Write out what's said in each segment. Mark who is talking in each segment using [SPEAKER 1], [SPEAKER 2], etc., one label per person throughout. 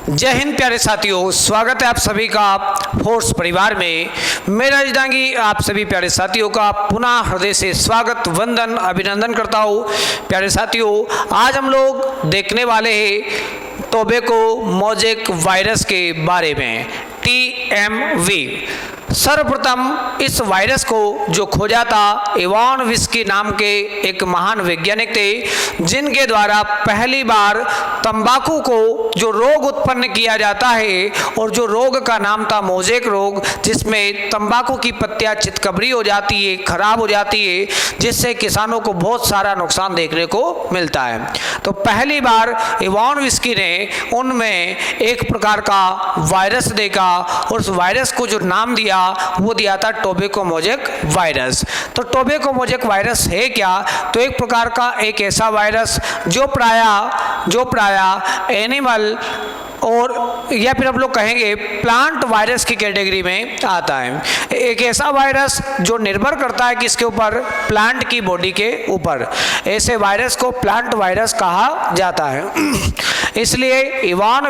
[SPEAKER 1] जय हिंद प्यारे साथियों, स्वागत है आप सभी का फोर्स परिवार में। मेरा राजदांगी आप सभी प्यारे साथियों का पुनः हृदय से स्वागत, वंदन, अभिनंदन करता हूँ। प्यारे साथियों, आज हम लोग देखने वाले हैं टोबैको मोज़ेक वायरस के बारे में, TMV। सर्वप्रथम इस वायरस को जो खोजा था इवान विस्की नाम के एक महान वैज्ञानिक थे, जिनके द्वारा पहली बार तंबाकू को जो रोग उत्पन्न किया जाता है और जो रोग का नाम था मोज़ेक रोग, जिसमें तंबाकू की पत्तियां चितकबरी हो जाती है, खराब हो जाती है, जिससे किसानों को बहुत सारा नुकसान देखने को मिलता है। तो पहली बार इवान विस्की ने उनमें एक प्रकार का वायरस देखा और उस वायरस को जो नाम दिया वो दिया था टोबैको मोज़ेक वायरस। तो टोबैको मोज़ेक वायरस है क्या? तो एक प्रकार का एक ऐसा वायरस जो प्रायः एनिमल और या फिर हम लोग कहेंगे प्लांट वायरस की कैटेगरी में आता है। एक ऐसा वायरस जो निर्भर करता है किसके ऊपर? प्लांट की बॉडी के ऊपर। ऐसे वायरस को प्लांट वायरस कहा जाता है। इसलिए इवान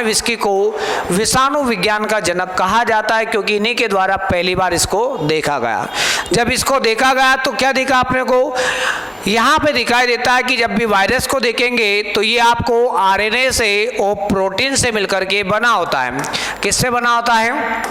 [SPEAKER 1] विस्की को विषाणु विज्ञान का जनक कहा जाता है, क्योंकि इन्हीं के द्वारा पहली बार इसको देखा गया। जब इसको देखा गया तो क्या दिखा अपने को? यहाँ पे दिखाई देता है कि जब भी वायरस को देखेंगे तो ये आपको आरएनए से और प्रोटीन से मिलकर के बना होता है। किससे बना होता है?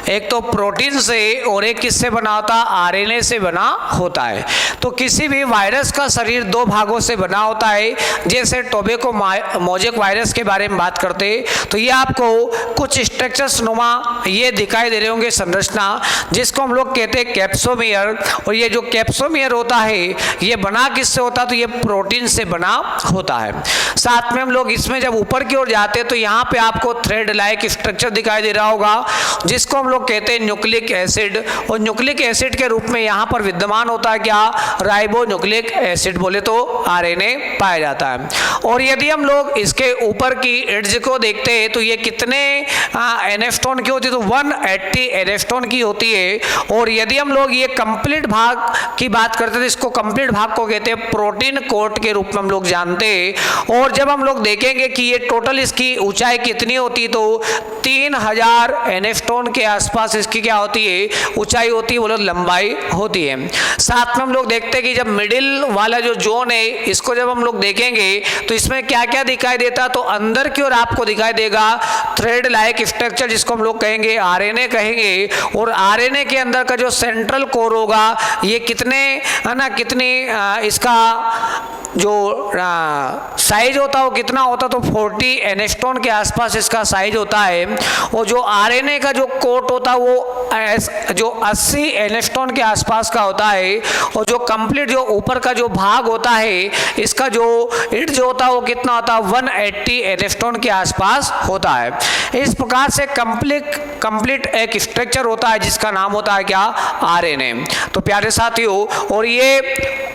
[SPEAKER 1] एक तो प्रोटीन से और एक किससे बना होता है? आरएनए से बना होता है। तो किसी भी वायरस का शरीर दो भागों से बना होता है। जैसे टोबैको मोज़ेक वायरस के बारे में बात करते तो ये आपको कुछ स्ट्रक्चर्स नुमा ये दिखाई दे रहे होंगे संरचना, जिसको हम लोग कहते हैं कैप्सोमियर। और ये जो कैप्सोमियर होता है ये बना किससे होता है? तो ये प्रोटीन से बना होता है। साथ में हम लोग इसमें जब ऊपर की ओर जाते तो यहाँ पे आपको थ्रेड लाइक स्ट्रक्चर दिखाई दे रहा होगा, जिसको हम लोग कहते हैं न्यूक्लिक एसिड। और न्यूक्लिक एसिड के रूप में यहाँ पर विद्यमान होता है क्या? राइबो न्यूक्लिक एसिड, बोले तो आरएनए पाया जाता है। और यदि हम लोग इसके ऊपर की एड्ज को देखते हैं तो ये कितने एनेस्टोन की होती है? तो 180 एनेस्टोन की होती है। और यदि हम लोग ये कंप्लीट भाग की बात करते हैं तो इसको कंप्लीट भाग को कहते हैं प्रोटीन कोट के रूप में हम लोग जानते हैं। और जब हम लोग देखेंगे कि ये टोटल इसकी ऊंचाई कितनी होती है तो 3000 एनेस्टोन के आसपास इसकी क्या होती है? ऊंचाई होती है, बोलो लंबाई होती है। साथ में हम लोग देखते हैं कि जब मिडिल वाला जो जोन है इसको जब हम लोग देखेंगे तो इसमें क्या क्या दिखाई देता? तो अंदर की ओर आपको दिखाई देगा थ्रेड लाइक स्ट्रक्चर, जिसको हम लोग कहेंगे आरएनए कहेंगे। और आरएनए के अंदर का जो सेंट्रल कोर होगा ये कितने है ना, कितनी इसका जो साइज होता है वो कितना होता? तो 40 एनेस्टोन के आसपास इसका साइज होता है। और जो आरएनए का जो कोट होता है वो जो 80 एनेस्टोन के आसपास का होता है। और जो कंप्लीट जो ऊपर का जो भाग होता है इसका जो इड जो होता है वो कितना होता है? 180 एनेस्टोन के आसपास होता है। इस प्रकार से कंप्लीट एक स्ट्रक्चर होता है जिसका नाम होता है क्या? आरएनए। तो प्यारे साथियों, और ये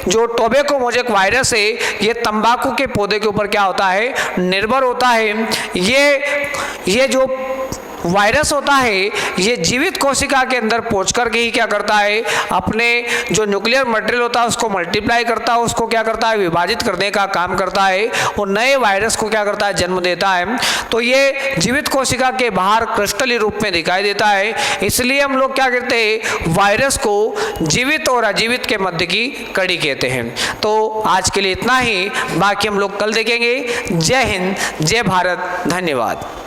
[SPEAKER 1] जो टोबैको मोज़ेक वायरस है ये तंबाकू के पौधे के ऊपर क्या होता है? निर्भर होता है। ये जो वायरस होता है ये जीवित कोशिका के अंदर पहुंच करके ही क्या करता है? अपने जो न्यूक्लियर मटेरियल होता है उसको मल्टीप्लाई करता है, उसको क्या करता है? विभाजित करने का काम करता है और नए वायरस को क्या करता है? जन्म देता है। तो ये जीवित कोशिका के बाहर क्रिस्टलीय रूप में दिखाई देता है। इसलिए हम लोग क्या कहते हैं? वायरस को जीवित और अजीवित के मध्य की कड़ी कहते हैं। तो आज के लिए इतना ही, बाकी हम लोग कल देखेंगे। जय हिंद, जय भारत, धन्यवाद।